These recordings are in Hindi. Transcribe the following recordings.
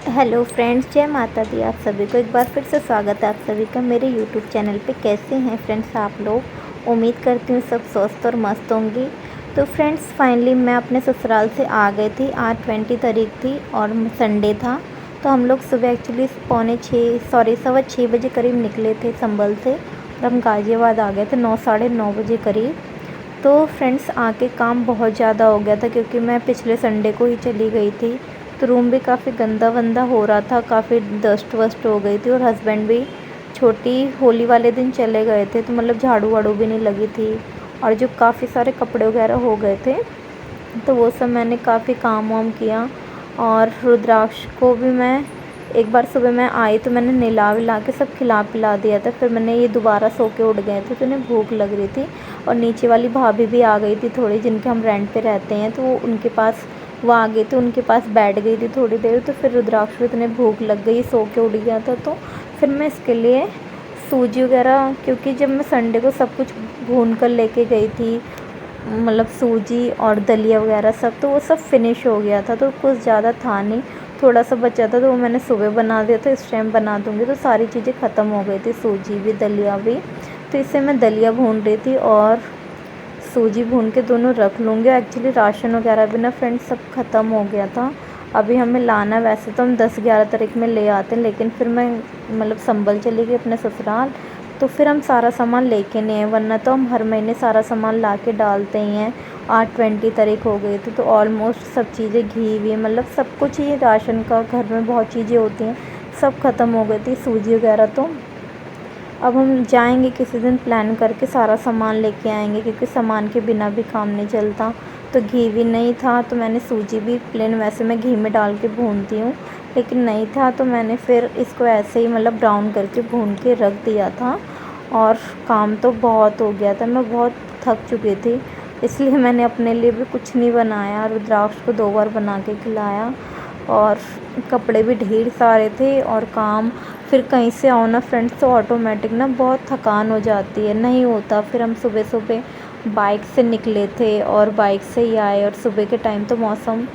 हेलो फ्रेंड्स, जय माता दी। आप सभी को एक बार फिर से स्वागत है आप सभी का मेरे यूट्यूब चैनल पे। कैसे हैं फ्रेंड्स आप लोग? उम्मीद करती हूँ सब स्वस्थ और मस्त होंगी। तो फ्रेंड्स फाइनली मैं अपने ससुराल से आ गई थी। आज 20 तारीख थी और संडे था। तो हम लोग सुबह एक्चुअली पौने 6 बजे करीब निकले थे संभल से, और हम गाज़ियाबाद आ गए थे 9 साढ़े 9 बजे करीब। तो फ्रेंड्स आके काम बहुत ज़्यादा हो गया था, क्योंकि मैं पिछले संडे को ही चली गई थी। तो रूम भी काफ़ी गंदा वंदा हो रहा था, काफ़ी डस्ट वस्ट हो गई थी, और हस्बैंड भी छोटी होली वाले दिन चले गए थे, तो मतलब झाड़ू वाड़ू भी नहीं लगी थी, और जो काफ़ी सारे कपड़े वगैरह हो गए थे, तो वो सब मैंने काफ़ी काम वाम किया। और रुद्राक्ष को भी मैं एक बार सुबह मैं आई तो मैंने नहला विला के सब खिला पिला दिया था। फिर मैंने ये दोबारा सो के उठ गए थे, तो उन्हें भूख लग रही थी, और नीचे वाली भाभी भी आ गई थी थोड़ी, जिनके हम रेंट पे रहते हैं, तो वो उनके पास वो आ गई थी, उनके पास बैठ गई थी थोड़ी देर। तो फिर रुद्राक्ष को इतने भूख लग गई, सो के उठ गया था, तो फिर मैं इसके लिए सूजी वगैरह, क्योंकि जब मैं संडे को सब कुछ भून कर लेके गई थी, मतलब सूजी और दलिया वगैरह सब, तो वो सब फिनिश हो गया था, तो कुछ ज़्यादा था नहीं, थोड़ा सा बचा था, तो वो मैंने सुबह बना दिया था। इस टाइम बना दूँगी तो सारी चीज़ें ख़त्म हो गई थी, सूजी भी दलिया भी। तो इससे मैं दलिया भून रही थी और सूजी भून के दोनों रख लूँगी। एक्चुअली राशन वगैरह भी ना फ्रेंड्स सब ख़त्म हो गया था। अभी हमें लाना, वैसे तो हम 10-11 तारीख में ले आते हैं, लेकिन फिर मैं मतलब संभल चली गई अपने ससुराल, तो फिर हम सारा सामान लेके नहीं आए, वरना तो हम हर महीने सारा सामान ला के डालते ही हैं। आज 20 तारीख हो गई थी, तो ऑलमोस्ट सब चीज़ें घी वी मतलब सब कुछ ही राशन का, घर में बहुत चीज़ें होती हैं, सब ख़त्म हो गई थी सूजी वगैरह। तो अब हम जाएंगे किसी दिन, प्लान करके सारा सामान लेके आएंगे, क्योंकि सामान के बिना भी काम नहीं चलता। तो घी भी नहीं था, तो मैंने सूजी भी प्लेन, वैसे मैं घी में डाल के भूनती हूँ, लेकिन नहीं था, तो मैंने फिर इसको ऐसे ही मतलब ब्राउन करके भून के रख दिया था। और काम तो बहुत हो गया था, मैं बहुत थक चुकी थी, इसलिए मैंने अपने लिए भी कुछ नहीं बनाया। रुद्राक्ष को 2 बार बना के खिलाया, और कपड़े भी ढेर सारे थे, और काम फिर कहीं से आओ ना फ्रेंड्स, तो ऑटोमेटिक ना बहुत थकान हो जाती है, नहीं होता। फिर हम सुबह सुबह बाइक से निकले थे और बाइक से ही आए, और सुबह के टाइम तो मौसम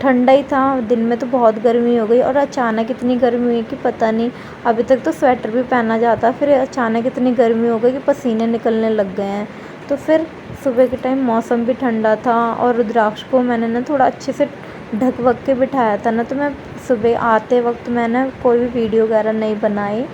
ठंडा ही था, दिन में तो बहुत गर्मी हो गई, और अचानक इतनी गर्मी हुई कि पता नहीं। अभी तक तो स्वेटर भी पहना जाता, फिर अचानक इतनी गर्मी हो गई कि पसीने निकलने लग गए हैं। तो फिर सुबह के टाइम मौसम भी ठंडा था, और रुद्राक्ष को मैंने ना थोड़ा अच्छे से ढक वक के बिठाया था ना, तो मैं सुबह आते वक्त मैंने कोई भी वीडियो वगैरह नहीं बनाई।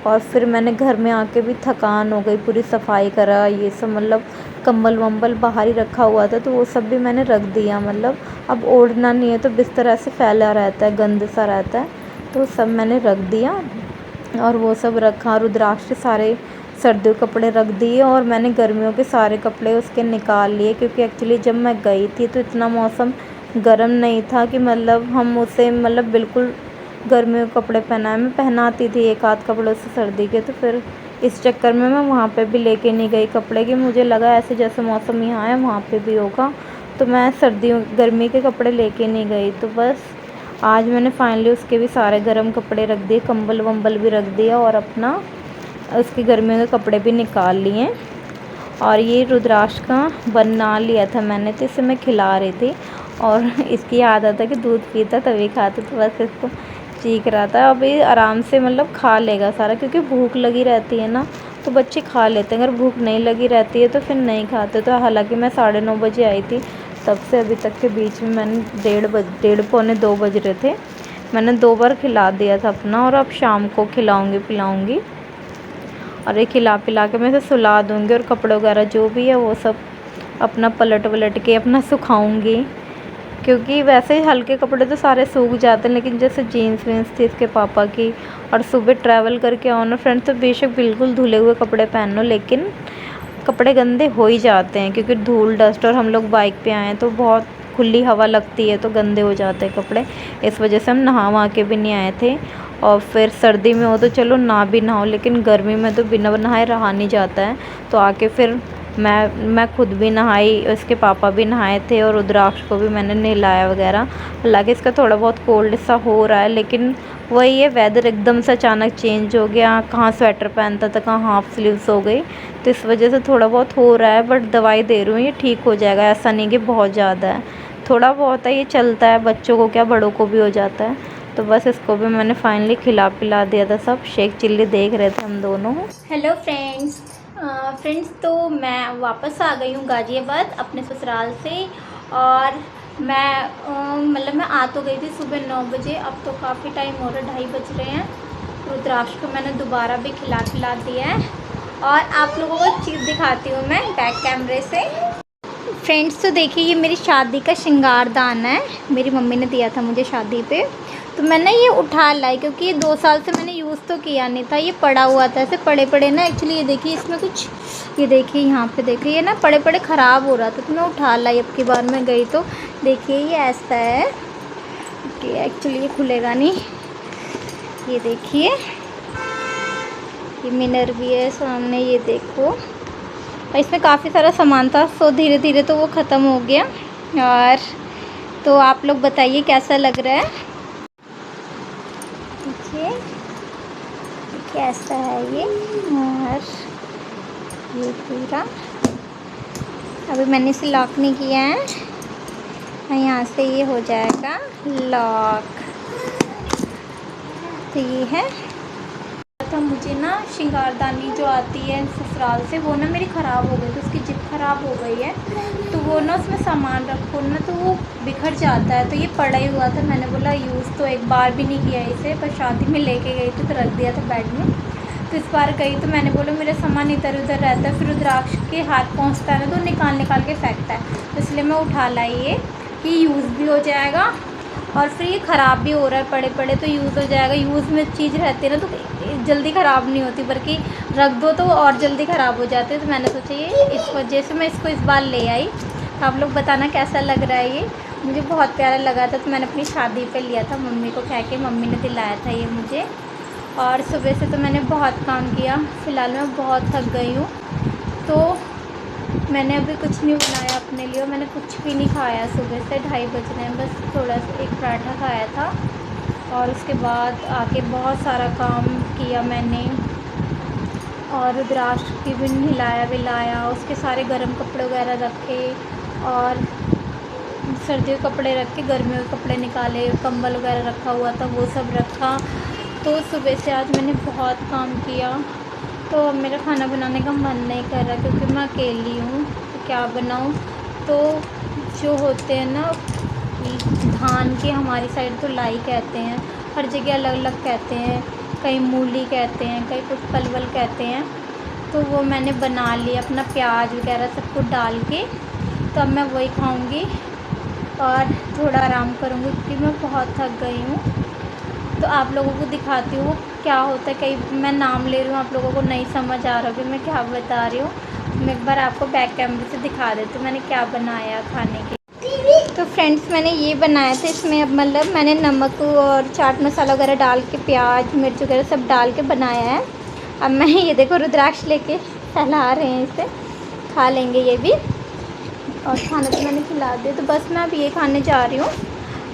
और फिर मैंने घर में आके भी थकान हो गई, पूरी सफाई करा, ये सब मतलब कंबल वंबल बाहर ही रखा हुआ था, तो वो सब भी मैंने रख दिया। मतलब अब ओढ़ना नहीं है, तो बिस्तर ऐसे फैला रहता है, गंद सा रहता है, तो सब मैंने रख दिया। और वो सब रखा, रुद्राक्ष के सारे सर्दियों के कपड़े रख दिए, और मैंने गर्मियों के सारे कपड़े उसके निकाल लिए, क्योंकि एक्चुअली जब मैं गई थी तो इतना मौसम गर्म नहीं था कि मतलब हम उसे मतलब बिल्कुल गर्मियों के कपड़े पहनाए। मैं पहनाती थी एक आध कपड़ों से सर्दी के, तो फिर इस चक्कर में मैं वहाँ पे भी लेके नहीं गई कपड़े, कि मुझे लगा ऐसे जैसे मौसम यहाँ है वहाँ पे भी होगा, तो मैं सर्दियों गर्मी के कपड़े लेके नहीं गई। तो बस आज मैंने फाइनली उसके भी सारे गर्म कपड़े रख दिए, कंबल वंबल भी रख दिया, और अपना उसके गर्मियों के कपड़े भी निकाल लिए। और ये रुद्राक्ष का बना लिया था मैंने, तो इसे मैं खिला रही थी, और इसकी आदत है कि दूध पीता तभी खाता, तो बस इसको चीख रहा था। अभी आराम से मतलब खा लेगा सारा, क्योंकि भूख लगी रहती है ना, तो बच्चे खा लेते हैं। अगर भूख नहीं लगी रहती है तो फिर नहीं खाते। तो हालांकि मैं 9:30 बजे आई थी, तब से अभी तक के बीच में मैंने 1:30 पौने 2 बज रहे थे, मैंने 2 बार खिला दिया था अपना, और अब शाम को खिलाऊँगी पिलाऊँगी, और ये खिला पिला के मैं इसे सुला दूँगी, और कपड़े वगैरह जो भी है वो सब अपना पलट वलट के अपना सुखाऊँगी, क्योंकि वैसे ही हल्के कपड़े तो सारे सूख जाते हैं, लेकिन जैसे जीन्स वीन्स थी इसके पापा की, और सुबह ट्रैवल करके आओ ना फ्रेंड्स, तो बेशक बिल्कुल धुले हुए कपड़े पहन लो, लेकिन कपड़े गंदे हो ही जाते हैं, क्योंकि धूल डस्ट, और हम लोग बाइक पे आए हैं तो बहुत खुली हवा लगती है, तो गंदे हो जाते हैं कपड़े। इस वजह से हम नहा वहा के भी नहीं आए थे। और फिर सर्दी में हो तो चलो ना भी नहाओ, लेकिन गर्मी में तो बिना नहाए रहा नहीं जाता है। तो आके फिर मैं खुद भी नहाई, उसके पापा भी नहाए थे, और रुद्राक्ष को भी मैंने नहलाया वगैरह। हालांकि इसका थोड़ा बहुत कोल्ड सा हो रहा है, लेकिन वही है, वेदर एकदम से अचानक चेंज हो गया, कहाँ स्वेटर पहनता था, कहाँ हाफ स्लीव्स हो गई, तो इस वजह से थोड़ा बहुत हो रहा है। बट दवाई दे रही हूँ, ये ठीक हो जाएगा, ऐसा नहीं कि बहुत ज़्यादा है, थोड़ा बहुत है, ये चलता है, बच्चों को क्या बड़ों को भी हो जाता है। तो बस इसको भी मैंने फाइनली खिला पिला दिया था। सब शेख चिल्ली देख रहे थे हम दोनों। हेलो फ्रेंड्स, तो मैं वापस आ गई हूँ गाज़ियाबाद अपने ससुराल से। और मैं आ तो गई थी सुबह 9 बजे। अब तो काफ़ी टाइम हो रहा, 2:30 बज रहे हैं। रुद्राक्ष को मैंने दोबारा भी खिला दिया है। और आप लोगों को चीज़ दिखाती हूँ मैं बैक कैमरे से। फ्रेंड्स, तो देखिए ये मेरी शादी का श्रृंगारदान है। मेरी मम्मी ने दिया था मुझे शादी पे, तो मैंने ये उठा लाई क्योंकि ये 2 साल से मैंने यूज़ तो किया नहीं था। ये पड़ा हुआ था ऐसे पड़े ना। एक्चुअली ये देखिए इसमें कुछ, ये देखिए यहाँ पे देखिए ये ना पड़े ख़राब हो रहा था, तो मैं उठा लाई। अब की बार मैं गई तो देखिए ये ऐसा है कि एक्चुअली ये खुलेगा नहीं। ये देखिए ये मिनर भी है सामने, ये देखो। इसमें काफ़ी सारा सामान था, सो धीरे धीरे तो वो ख़त्म हो गया। और तो आप लोग बताइए कैसा लग रहा है। देखिए कैसा है ये। और ये पूरा अभी मैंने इसे लॉक नहीं किया है, और यहाँ से ये हो जाएगा लॉक। तो ये है था। मुझे ना श्रृंगारदानी जो आती है ससुराल से, वो ना मेरी ख़राब हो गई, तो उसकी जिप ख़राब हो गई है। तो वो ना उसमें सामान रखो ना तो वो बिखर जाता है। तो ये पड़ा ही हुआ था, मैंने बोला यूज़ तो एक बार भी नहीं किया इसे, पर शादी में लेके गई थी तो रख दिया था बेड में। तो इस बार गई तो मैंने बोला मेरा सामान इधर उधर रहता है, फिर रुद्राक्ष के हाथ पहुँचता है ना तो निकाल के फेंकता है। तो इसलिए मैं उठा लाई ये कि यूज़ भी हो जाएगा और फिर ये ख़राब भी हो रहा है पड़े तो यूज़ हो जाएगा। यूज़ में चीज़ रहती है ना तो जल्दी ख़राब नहीं होती, बल्कि रख दो तो और जल्दी ख़राब हो जाते हैं। तो मैंने सोचा ये इस वजह से मैं इसको इस बार ले आई। तो आप लोग बताना कैसा लग रहा है। ये मुझे बहुत प्यारा लगा था, तो मैंने अपनी शादी पे लिया था। मम्मी को कह के मम्मी ने दिलाया था ये मुझे। और सुबह से तो मैंने बहुत काम किया, फ़िलहाल मैं बहुत थक गई हूँ। तो मैंने अभी कुछ नहीं बनाया अपने लिए, मैंने कुछ भी नहीं खाया सुबह से। 2:30 बज रहे हैं, बस थोड़ा सा एक पराठा खाया था। और उसके बाद आके बहुत सारा काम किया मैंने। और रुद्राक्ष की भी नहलाया विलाया, उसके सारे गर्म कपड़े वगैरह रखे, और सर्दियों के कपड़े रख के गर्मियों के कपड़े निकाले, कंबल वगैरह रखा हुआ था वो सब रखा। तो सुबह से आज मैंने बहुत काम किया। तो अब मेरा खाना बनाने का मन नहीं कर रहा क्योंकि मैं अकेली हूँ, तो क्या बनाऊँ। तो जो होते हैं ना धान के, हमारी साइड तो लाई कहते हैं, हर जगह अलग अलग कहते हैं, कहीं मूली कहते हैं, कहीं कुछ पलवल कहते हैं। तो वो मैंने बना लिया अपना प्याज वगैरह सब कुछ डाल के। तो अब मैं वही खाऊंगी और थोड़ा आराम करूँगी क्योंकि मैं बहुत थक गई हूँ। तो आप लोगों को दिखाती हूँ क्या होता है। कहीं मैं नाम ले रही हूँ, आप लोगों को नहीं समझ आ रहा कि मैं क्या बता रही हूँ। मैं एक बार आपको बैक कैमरे से दिखा देती हूँ मैंने क्या बनाया खाने के। तो फ्रेंड्स मैंने ये बनाया था, इसमें अब मतलब मैंने नमक और चाट मसाला वगैरह डाल के, प्याज मिर्च वगैरह सब डाल के बनाया है। अब मैं ये देखो रुद्राक्ष लेके फैला रहे हैं, इसे खा लेंगे ये भी। और खाना तो मैंने खिला दिया, तो बस मैं अब ये खाने जा रही हूँ।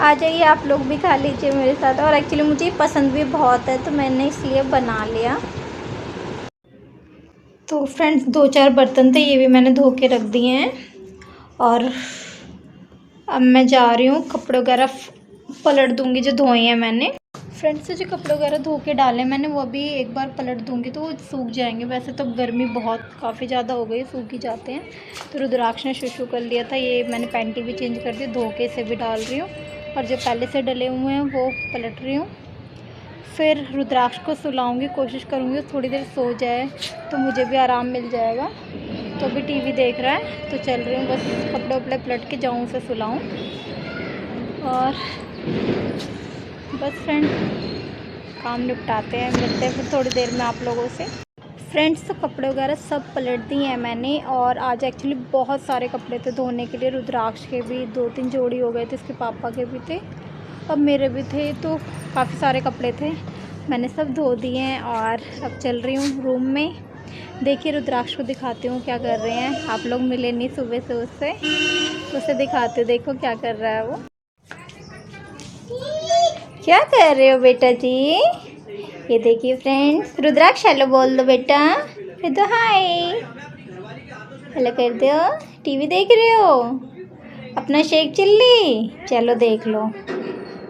आ जाइए आप लोग भी खा लीजिए मेरे साथ। और एक्चुअली मुझे पसंद भी बहुत है तो मैंने इसलिए बना लिया। तो फ्रेंड्स 2-4 बर्तन थे, ये भी मैंने धो के रख दिए हैं। और अब मैं जा रही हूँ, कपड़े वगैरह पलट दूँगी जो धोए हैं मैंने। फ्रेंड्स जो कपड़े वगैरह धो के डाले मैंने, वो अभी एक बार पलट दूँगी तो वो सूख जाएंगे। वैसे तो गर्मी बहुत काफ़ी ज़्यादा हो गई, सूख ही जाते हैं। तो रुद्राक्ष ने शुशु कर लिया था, ये मैंने पैंटी भी चेंज कर दी, धो के इसे भी डाल रही हूँ। और जो पहले से डले हुए हैं वो पलट रही हूँ। फिर रुद्राक्ष को सुलाऊँगी, कोशिश करूँगी थोड़ी देर सो जाए तो मुझे भी आराम मिल जाएगा। तो अभी टीवी देख रहा है, तो चल रही हूँ, बस कपड़े वपड़े पलट के जाऊँ उसे सुलाऊँ। और बस फ्रेंड काम निपटाते हैं, मिलते हैं फिर थोड़ी देर में आप लोगों से। फ्रेंड्स तो कपड़े वगैरह सब पलट दिए हैं मैंने। और आज एक्चुअली बहुत सारे कपड़े थे धोने के लिए। रुद्राक्ष के भी 2-3 जोड़ी हो गए थे, इसके पापा के भी थे, अब मेरे भी थे। तो काफ़ी सारे कपड़े थे, मैंने सब धो दिए हैं। और अब चल रही हूँ रूम में। देखिए रुद्राक्ष को दिखाती हूँ क्या कर रहे हैं। आप लोग मिले नहीं सुबह से उससे, तो उसे दिखाते हो, देखो क्या कर रहा है वो। क्या कर रहे हो बेटा जी। ये देखिए फ्रेंड्स, रुद्राक्ष हेलो बोल दो बेटा, फिर तो हाय हेलो कर दो। टीवी देख रहे हो अपना शेख चिल्ली, चलो देख लो।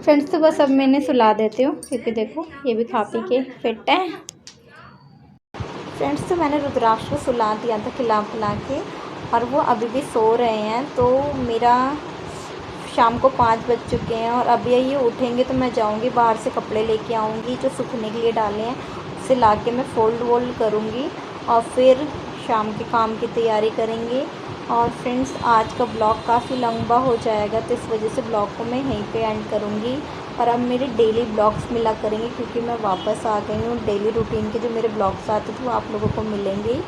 फ्रेंड्स तो बस अब मैं इन्हें सुला देती हूँ, क्योंकि देखो ये भी खा पी के फिट है। फ्रेंड्स तो मैंने रुद्राक्ष को सुला दिया था खिला पिला के, और वो अभी भी सो रहे हैं। तो मेरा शाम को 5 बज चुके हैं और अभी ये उठेंगे तो मैं जाऊंगी बाहर से कपड़े लेके आऊँगी जो सूखने के लिए डाले हैं, उसे ला के मैं फ़ोल्ड वोल्ड करूँगी और फिर शाम के काम की तैयारी करेंगे। और फ्रेंड्स आज का ब्लॉग काफ़ी लंबा हो जाएगा, तो इस वजह से ब्लॉग को मैं यहीं पे एंड करूँगी। और अब मेरे डेली ब्लॉग्स मिला करेंगे, क्योंकि मैं वापस आ गई हूँ। डेली रूटीन के जो मेरे ब्लॉग्स आते थे वो आप लोगों को मिलेंगे।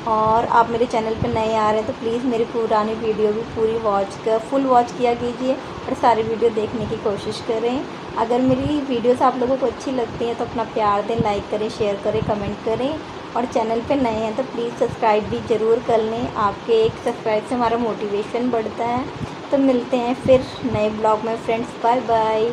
और आप मेरे चैनल पे नए आ रहे हैं तो प्लीज़ मेरी पुरानी वीडियो भी पूरी फुल वॉच किया कीजिए और सारी वीडियो देखने की कोशिश करें। अगर मेरी वीडियोस आप लोगों को अच्छी लगती हैं तो अपना प्यार दें, लाइक करें, शेयर करें, कमेंट करें। और चैनल पे नए हैं तो प्लीज़ सब्सक्राइब भी ज़रूर कर लें। आपके एक सब्सक्राइब से हमारा मोटिवेशन बढ़ता है। तो मिलते हैं फिर नए ब्लॉग में फ्रेंड्स, बाय बाय।